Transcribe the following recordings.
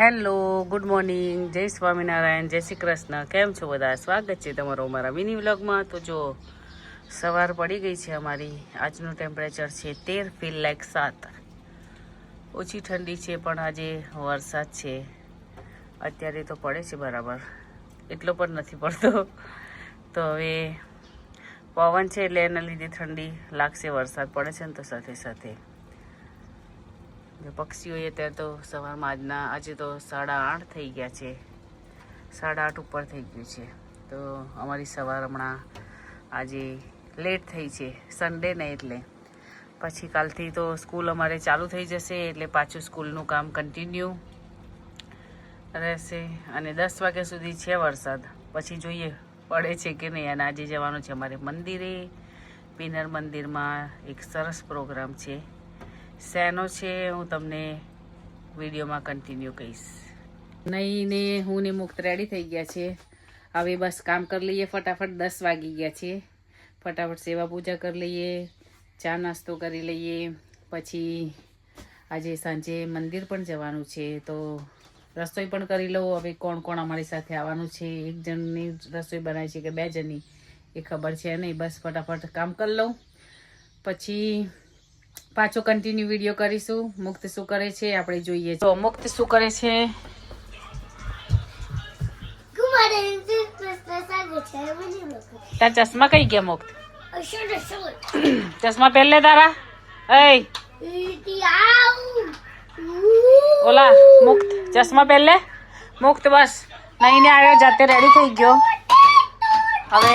Hello, good morning, જય સ્વામિનારાયણ, જય શ્રી કૃષ્ણ. કેમ છો બધા? સ્વાગત છે તમારો અમારા મિની વ્લોગમાં. તો જો સવાર પડી ગઈ છે અમારી. આજનું ટેમ્પરેચર છે 13, ફીલ લાઈક 7. ઓછી ઠંડી છે પણ આજે વરસાદ છે. અત્યારે તો પડે છે બરાબર, એટલો પણ નથી પડતો. તો હવે પવન છે એટલે એના લીધે ઠંડી લાગશે. વરસાદ પડે છે ને તો સાથે સાથે પક્ષીઓએ ત્યાં તો સવારમાં આજે તો 8:30 થઈ ગયા છે. 8:30 ઉપર થઈ ગયું છે. તો અમારી સવાર હમણાં આજે લેટ થઈ છે, સન્ડે ને એટલે. પછી કાલથી તો સ્કૂલ અમારે ચાલુ થઈ જશે એટલે પાછું સ્કૂલનું કામ કન્ટિન્યુ રહેશે. અને 10 વાગ્યા સુધી છે વરસાદ, પછી જોઈએ પડે છે કે નહીં. અને આજે જવાનું છે અમારે મંદિરે. પિનર મંદિરમાં એક સરસ પ્રોગ્રામ છે. શેનો છે હું તમને વિડીયોમાં કન્ટિન્યુ કહીશ. નહીં ને હું ને મુક્ત રેડી થઈ ગયા છે. હવે બસ કામ કરી લઈએ ફટાફટ. 10 વાગી ગયા છે. ફટાફટ સેવા પૂજા કરી લઈએ, ચા નાસ્તો કરી લઈએ. પછી આજે સાંજે મંદિર પણ જવાનું છે તો રસોઈ પણ કરી લઉં. હવે કોણ કોણ અમારી સાથે આવવાનું છે, એક જણની રસોઈ બનાવી છે કે 2 જણની એ ખબર છે નહીં. બસ ફટાફટ કામ કરી લઉં, પછી પાછો કન્ટિન્યુ વિડીયો કરીશું. મુક્ત શું કરે છે આપણે જોઈએ. તો મુક્ત શું કરે છે? તાર ચશ્મા કઈ ગયા મુક્ત? ચશ્મા પહેરલે તારા? ઓલા મુક્ત ચશ્મા પહેરલે. મુક્ત બસ નહીં ને આવ્યો, જાતે રેડી થઈ ગયો. હવે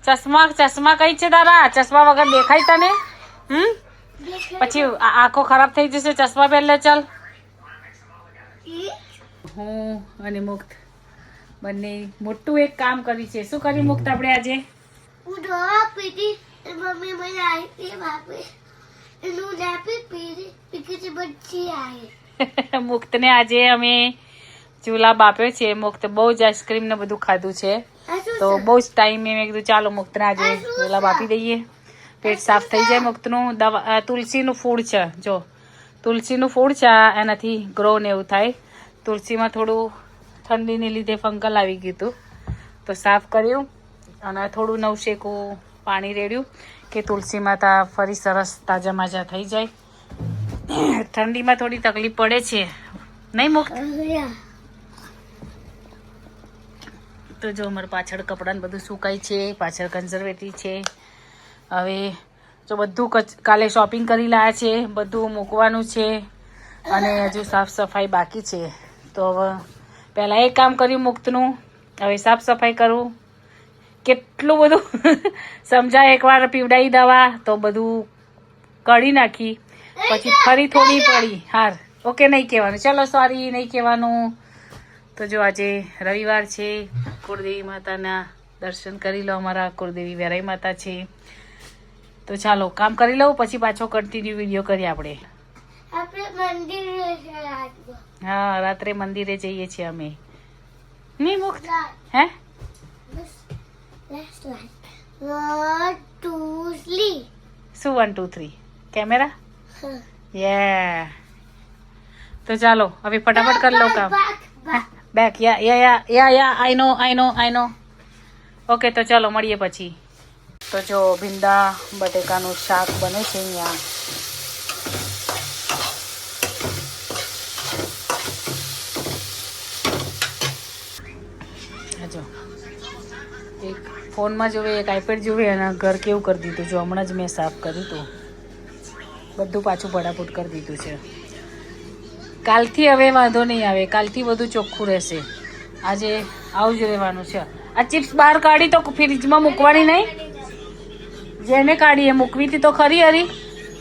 ચશ્મા કઈ છે તારા? ચશ્મા વગર દેખાય તને? પછી આંખો ખરાબ થઈ જશે. ચશ્મા પહેરલે ચાલ. હું અને મુક્ત બંને મોટું એક કામ કરી છે. શું કર્યું મુક્ત આપણે આજે? મુક્ત ને આજે અમે ચૂલા બાપ્યો છે. મુક્ત બહુ જ આઈસ્ક્રીમ ને બધું ખાધું છે તો બહુ જ ટાઈમ મેં કીધું ચાલો મુક્તને આજે ચૂલા બાપી દઈએ, પેટ સાફ થઈ જાય. મુક્તનું તુલસીનું ફૂડ છે. જો તુલસીનું ફૂડ છે, એનાથી ગ્રો ને એવું થાય. તુલસીમાં થોડું ઠંડીને લીધે ફંગલ આવી ગયું હતું તો સાફ કર્યું અને થોડું નવશેકું પાણી રેડ્યું કે તુલસીમાં તા ફરી સરસ તાજા માજા થઈ જાય. ઠંડીમાં થોડી તકલીફ પડે છે નહીં મુક્ત? તો જો અમારે પાછળ કપડાં બધું સુકાય છે, પાછળ કન્ઝર્વેટિવ છે. હવે જો બધું કાલે શોપિંગ કરી લાયા છે, બધું મૂકવાનું છે અને હજુ સાફ સફાઈ બાકી છે. તો હવે પહેલાં એક કામ કર્યું મુક્તનું, હવે સાફ સફાઈ કરું. કેટલું બધું સમજાય. એકવાર પીવડાવી દવા તો બધું કાઢી નાખી, પછી ફરી થોડી પડી. હાર ઓકે, નહીં કહેવાનું, ચલો સોરી નહીં કહેવાનું. તો જો આજે રવિવાર છે, કુળદેવી માતાના દર્શન કરી લો. અમારા કુળદેવી વેરાઈ માતા છે. તો ચાલો કામ કરી લઉં, પછી પાછો કન્ટિન્યુ વિડીયો કરીએ આપણે. હા, રાત્રે મંદિરે જઈએ છીએ અમે. નહીં મુક્ત? હે 1 2 3 શું 1 2 3 કેમેરા? યે. તો ચાલો હવે ફટાફટ કરી લઉં કામ. બેક યા આઈ નો. ઓકે, તો ચાલો મળીએ પછી. તો જો ભીંડા બટેકાનું શાક બને છે અહીંયા. જો એક ફોનમાં જોવે, એક આઈપેડ જોવે અને ઘર કેવું કરી દીધું. જો હમણાં જ મેં સાફ કર્યું હતું, બધું પાછું ફટાફટ કરી દીધું છે. કાલથી હવે વાંધો નહીં આવે, કાલથી બધું ચોખ્ખું રહેશે. આજે આવું જ રહેવાનું છે. આ ચિપ્સ બહાર કાઢી તો ફ્રીજમાં મૂકવાની નહીં. જેને કાઢી એ મૂકવી હતી તો ખરી હરી,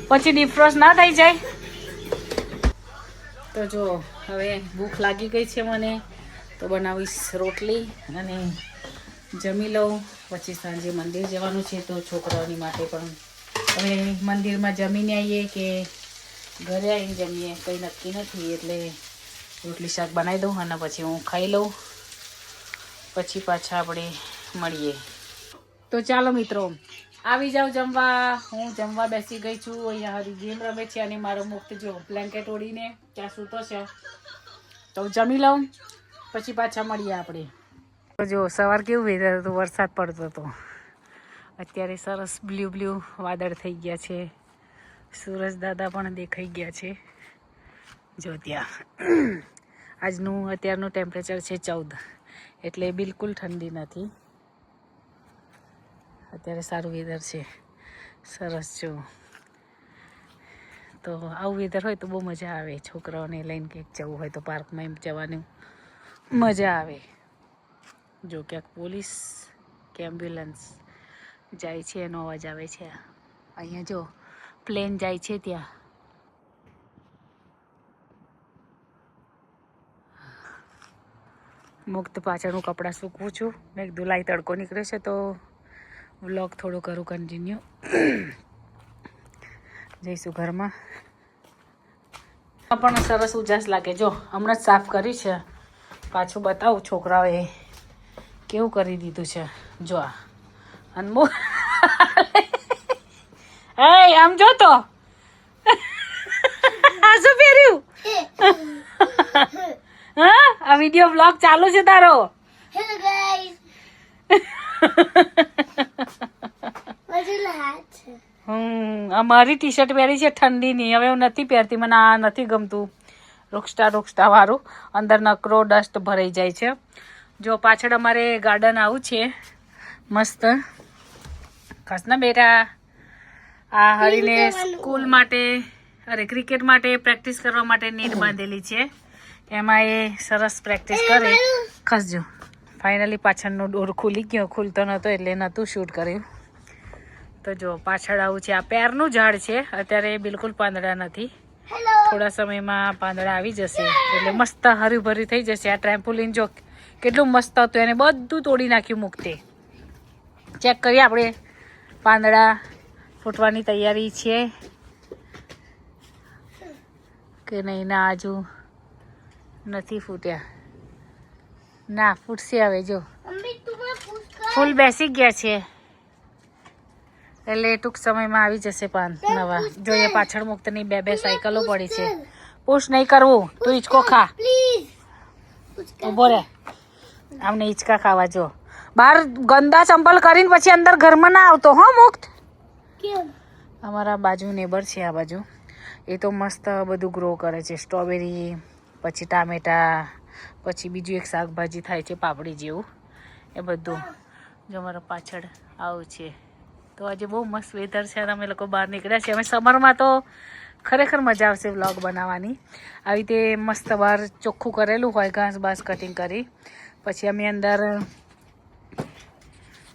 પછી ડિફ્રોસ્ટ ના થઈ જાય. તો જો હવે ભૂખ લાગી ગઈ છે મને, તો બનાવીશ રોટલી અને જમી લઉં. પછી સાંજે મંદિર જવાનું છે તો છોકરાઓની માટે પણ હવે મંદિરમાં જમીને આવીએ કે ઘરે આવીને જમીએ કંઈ નક્કી નથી. એટલે રોટલી શાક બનાવી દઉં અને પછી હું ખાઈ લઉં, પછી પાછા આપણે મળીએ. તો ચાલો મિત્રો આવી જાઓ જમવા. હું જમવા બેસી ગઈ છું. અહીંયા હરી ગેમ રમે છે અને મારો મુક્ત જો બ્લેન્કેટ ઓઢીને ત્યાં સૂતો છે. તો જમી લઉં પછી પાછા મળીએ આપણે. તો જો સવાર કેવું વેધર હતું, વરસાદ પડતો હતો. અત્યારે સરસ બ્લુ વાદળ થઈ ગયા છે. સૂરજ દાદા પણ દેખાઈ ગયા છે. જો ત્યાં આજનું અત્યારનું ટેમ્પરેચર છે 14, એટલે બિલકુલ ઠંડી નથી. અત્યારે સારું વેધર છે, સરસ. જો તો આવું વેધર હોય તો બહુ મજા આવે. છોકરાઓને લઈને કંઈક જવું હોય તો પાર્કમાં એમ જવાનું મજા આવે. જો ક્યાંક પોલીસ કે એમ્બ્યુલન્સ જાય છે એનો અવાજ આવે છે. અહીંયા જો પ્લેન જાય છે ત્યાં. મુક્ત પાછળનું કપડાં સૂકવું છું. મેં કીધું લાઈ તડકો નીકળે છે તો વ્લોગ થોડો કરું કન્ટિન્યુ. જઈશું ઘરમાં. પણ સરસ ઉજાસ લાગે. જો હમણાં જ સાફ કરી છે, પાછું બતાવું. છોકરાઓએ કેવું કરી દીધું છે. જો આ અનમોલ આમ જો તો શું પહેર્યું? હા, આ વિડીયો બ્લોગ ચાલુ છે તારો. Hello guys. What's your hat? અમારી ટી શર્ટ પહેરી છે ઠંડીની. હવે હું નથી પહેરતી, મને આ નથી ગમતું રોકસ્ટા વાળું. અંદર નકરો ડસ્ટ ભરાઈ જાય છે. જો પાછળ અમારે ગાર્ડન આવું છે મસ્ત. ખાસ ના બેટા, આ હરીને સ્કૂલ માટે ક્રિકેટ માટે પ્રેક્ટિસ કરવા માટે નેટ બાંધેલી છે. એમાં એ સરસ પ્રેક્ટિસ કરે. ખસજો. ફાઇનલી પાછળનો ડોર ખુલી ગયો, ખુલતો નહોતો એટલે નહોતું શૂટ કર્યું. તો જો પાછળ આવું છે. આ પેરનું ઝાડ છે, અત્યારે બિલકુલ પાંદડા નથી. થોડા સમયમાં પાંદડા આવી જશે એટલે મસ્ત હર્યુંભર્યું થઈ જશે. આ ટ્રેમ્પોલિન જો કેટલું મસ્ત હતું, એને બધું તોડી નાખ્યું મુક્તે. ચેક કરીએ આપણે. પાંદડા ફૂટવાની તૈયારી છે કે નહીં. ના, હજુ નથી ફૂટ્યા. ના, ફૂટશે હવે. જો ફૂલ બેસી ગયા છે એટલે ટૂંક સમયમાં આવી જશે પાન નવા. જોઈએ પાછળ મુક્તની બે સાયકલો પડી છે. પુશ નહીં કરવું, તું હિંચકો ખા. ઉભો રે, આમને હિંચકા ખાવા. જો બહાર ગંદા ચંપલ કરીને પછી અંદર ઘરમાં ના આવતો હો મુક્ત. અમારા બાજુ નેબર છે આ બાજુ, એ તો મસ્ત બધું ગ્રો કરે છે. સ્ટ્રોબેરી, પછી ટામેટા, પછી બીજું એક શાકભાજી થાય છે પાપડી જેવું, એ બધું. જો અમારા પાછળ આવું છે. તો આજે બહુ મસ્ત વેધર છે અને અમે લોકો બહાર નીકળ્યા છીએ. અમે સમરમાં તો ખરેખર મજા આવશે વ્લોગ બનાવવાની. આવી રીતે મસ્ત બહાર ચોખ્ખું કરેલું હોય, ઘાસ બાસ કટિંગ કરી, પછી અમે અંદર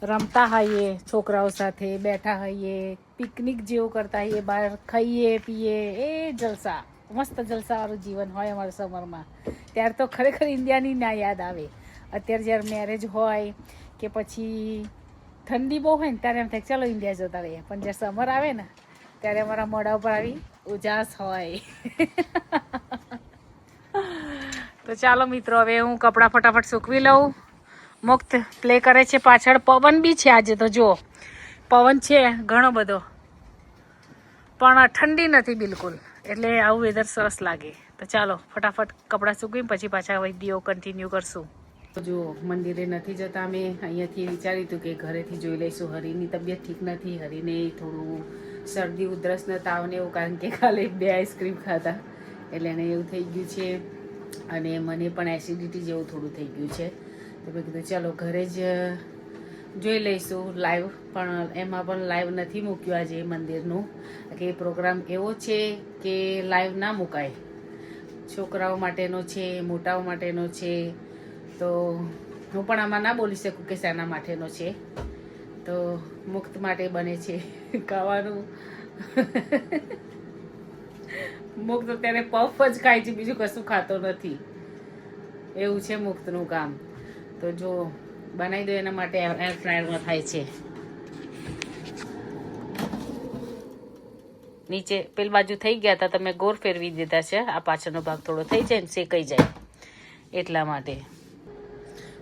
રમતા હોઈએ, છોકરાઓ સાથે બેઠા હોઈએ, પિકનિક જેવું કરતા હોઈએ, બહાર ખાઈએ પીએ. એ જલસા, મસ્ત જલસાવાળું જીવન હોય અમારું સમરમાં. ત્યારે તો ખરેખર ઇન્ડિયાની ના યાદ આવે. અત્યારે જ્યારે મેરેજ હોય કે પછી ઠંડી બહુ હોય ને ત્યારે એમ થાય ચાલો ઇન્ડિયા જતા રહીએ. પણ જ્યારે સમર આવે ને ત્યારે અમારા મોઢા ઉપર આવી ઉજાસ હોય. તો ચાલો મિત્રો, હવે હું કપડાં ફટાફટ સૂકવી લઉં. મુક્ત પ્લે કરે છે પાછળ. પવન બી છે આજે તો. જો પવન છે ઘણો બધો, પણ ઠંડી નથી બિલકુલ. એટલે આવું વેધર સરસ લાગે. તો ચાલો ફટાફટ કપડાં સૂકવીને પછી પાછા વિડીયો કન્ટિન્યુ કરશું. જો મંદિરે નથી જતા અમે. અહીંયાથી વિચાર્યું હતું કે ઘરેથી જોઈ લઈશું. હરીની તબિયત ઠીક નથી. હરીને થોડું શરદી, ઉધરસ ને તાવ ને એવું, કારણ કે કાલે 2 આઈસ્ક્રીમ ખાધા એટલે એને એવું થઈ ગયું છે. અને મને પણ એસિડિટી જેવું થોડું થઈ ગયું છે. તો મેં કીધું ચાલો ઘરે જ જોઈ લઈશું લાઈવ. પણ એમાં પણ લાઈવ નથી મૂક્યું આજે મંદિરનું, કે પ્રોગ્રામ એવો છે કે લાઈવ ના મુકાય. છોકરાઓ માટેનો છે, મોટાઓ માટેનો છે. તો હું પણ આમાં ના બોલી શકું કે શાના માટેનો છે. તો મુક્ત માટે બને છે ખાવાનું. મુક્ત અત્યારે પફ જ ખાય છે, બીજું કશું ખાતો નથી. એવું છે મુક્તનું કામ. તો જો બનાવી દો એના માટે એર ફ્રાયરમાં થાય છે. નીચે પેલી બાજુ થઈ ગયા હતા, તમે ગોળ ફેરવી દીધા છે. આ પાછળનો ભાગ થોડો થઈ જાય ને શેકાઈ જાય એટલા માટે.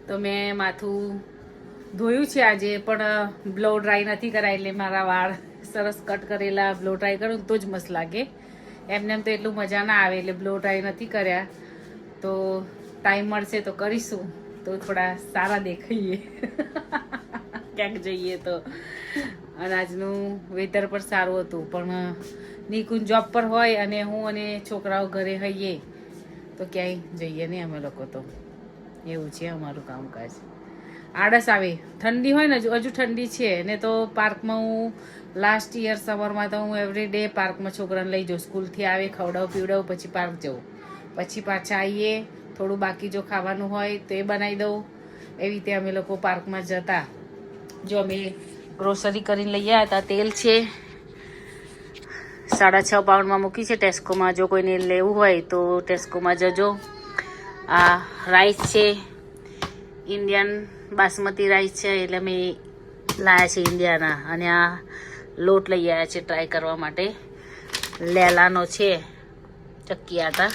તો મેં માથું ધોયું છે આજે, પણ બ્લો ડ્રાય નથી કરાય. એટલે મારા વાળ સરસ કટ કરેલા બ્લો ડ્રાય કરું તો જ મસ્ત લાગે. એમને એમ તો એટલું મજા ના આવે, એટલે બ્લો ડ્રાય નથી કર્યા. તો ટાઈમ મળશે તો કરીશું, તો થોડા સારા દેખાઈએ ક્યાંક જઈએ તો. અને આજનું વેધર પણ સારું હતું, પણ નિકુંજ જોબ પર હોય અને હું અને છોકરાઓ ઘરે હોઈએ તો ક્યાંય જઈએ નહીં અમે લોકો. તો એવું છે અમારું કામકાજ. આળસ આવે, ઠંડી હોય ને, હજુ ઠંડી છે ને, તો પાર્કમાં હું લાસ્ટ યર સમરમાં તો હું એવરી ડે પાર્કમાં છોકરાને લઈ જાઉં. સ્કૂલથી આવે, ખવડાવું પીવડાવું, પછી પાર્ક જવું, પછી પાછા આવીએ, થોડું બાકી જો ખાવાનું હોય તો એ બનાવી દઉં. એવી રીતે અમે લોકો પાર્કમાં જતા. જો અમે ગ્રોસરી કરીને લઈ આવ્યા હતા. તેલ છે 6.5 પાઉન્ડમાં મૂકી છે ટેસ્કોમાં, જો કોઈને લેવું હોય તો ટેસ્કોમાં જજો. આ રાઈસ છે, ઇન્ડિયન બાસમતી રાઈસ છે, એટલે મેં લાયા છે ઇન્ડિયાના. અને આ લોટ લઈ આવ્યા છે ટ્રાય કરવા માટે. લેલાનો છે, ચક્કી હતા,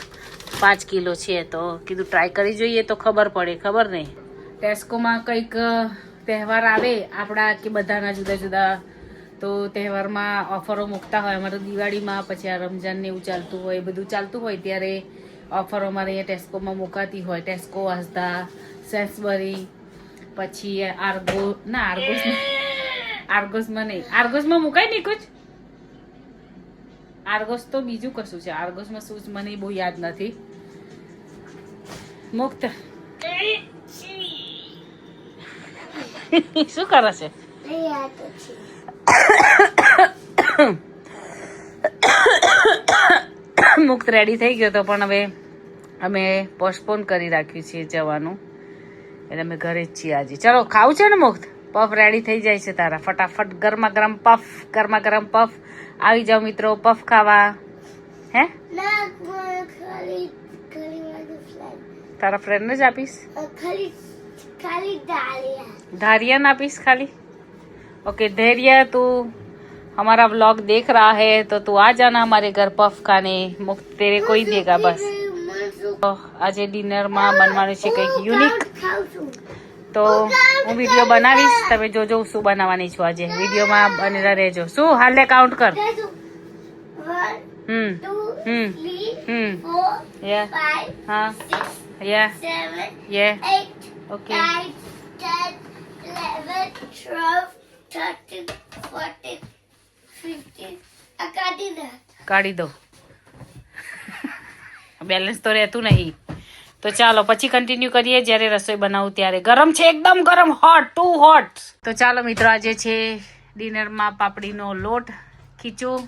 5 કિલો છે. તો કીધું ટ્રાય કરી જોઈએ તો ખબર પડે, ખબર નહીં. ટેસ્કોમાં કંઈક તહેવાર આવે આપણા કે બધાના જુદા જુદા, તો તહેવારમાં ઓફરો મૂકતા હોય. અમારે દિવાળીમાં, પછી આ રમઝાનને એવું ચાલતું હોય, બધું ચાલતું હોય ત્યારે ઓફરો અમારે અહીંયા ટેસ્કોમાં મુકાતી હોય. ટેસ્કો, વાસદા, સેન્સબરી, પછી આર્ગોસમાં નહીં, આર્ગોસમાં મુકાય નહીં કુછ. આર્ગોસ તો બીજું કશું છે, આર્ગોસમાં શું છે મને બહુ યાદ નથી. મુક્ત શું કરે છે? મુક્ત રેડી થઈ ગયો તો, પણ હવે અમે પોસ્ટપોન કરી રાખ્યું છે જવાનું, એટલે અમે ઘરે જ છીએ આજે. ચલો, ખાવું છે ને મુક્ત? પફ રેડી થઈ જાય છે તારા. ફટાફટ ગરમા ગરમ પફ, ગરમા ગરમ પફ. આવી જાઓ મિત્રો પફ ખાવા. હે, તારા ફ્રેન્ડને જ આપીશ? धारिया ना पीस खाली. ओके धैर्य, तू हमारा व्लॉग देख रहा है तो तू आ जाना हमारे घर पफ खाने. मुफ्त तेरे को ही देगा बस. तो आज डिनर में बनवानुं છે કંઈક યુનિક, તો હું વિડીયો બનાવીશ, તમે જોજો શું બનાવવાની છું આજે. વિડીયોમાં બનેલા રહેજો. શું હાલે કાઉન્ટ કર. 1 2 3 4 5 હા 6 7 8 ઓકે 9 10 11 12 13 14 15. કાઢી દો. બેલેન્સ તો રહેતું નહીં. તો ચાલો પછી કન્ટિન્યુ કરીએ જ્યારે રસોઈ બનાવું ત્યારે. ગરમ છે, એકદમ ગરમ, હોટ, ટુ હોટ. તો ચાલો મિત્રો, આજે છે ડિનરમાં પાપડીનો લોટ ખીચું.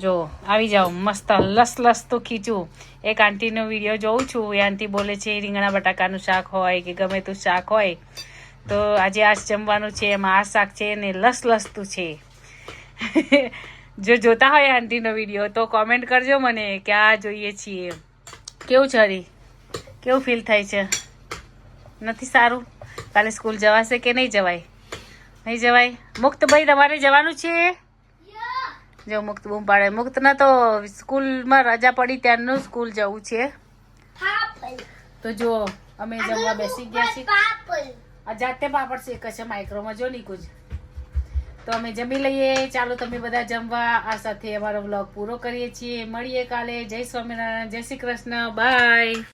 જો આવી જાઓ, મસ્ત લસલસતું ખીચું. એક આંટીનો વિડીયો જોઉં છું, એ આંટી બોલે છે રીંગણા બટાકાનું શાક હોય કે ગમે તે શાક હોય, તો આજે આ જમવાનું છે, એમાં આ શાક છે ને લસલસતું છે. જો જોતા હોય આંટીનો વિડીયો તો કોમેન્ટ કરજો મને કે આ જોઈએ છીએ. કેવું છે હરી? કેવું ફીલ થાય છે? નથી સારું? કાલે સ્કૂલ જવાશે કે નહીં જવાય? નહીં જવાય. મુક્તભાઈ તમારે જવાનું છે? જો મુક્ત બૂમ પાડે. મુક્ત ના તો સ્કૂલમાં રજા પડી ત્યારનું સ્કૂલ જવું છે. તો જો અમે જમવા બેસી ગયા છીએ. જાતે પાપડ શેકે છે માઇક્રોમાં, જો નીકું જ. તો અમે જમી લઈએ. ચાલો તમે બધા જમવા. આ સાથે અમારો વ્લોગ પૂરો કરીએ છીએ. મળીએ કાલે. જય સ્વામિનારાયણ, જય શ્રી કૃષ્ણ, બાય.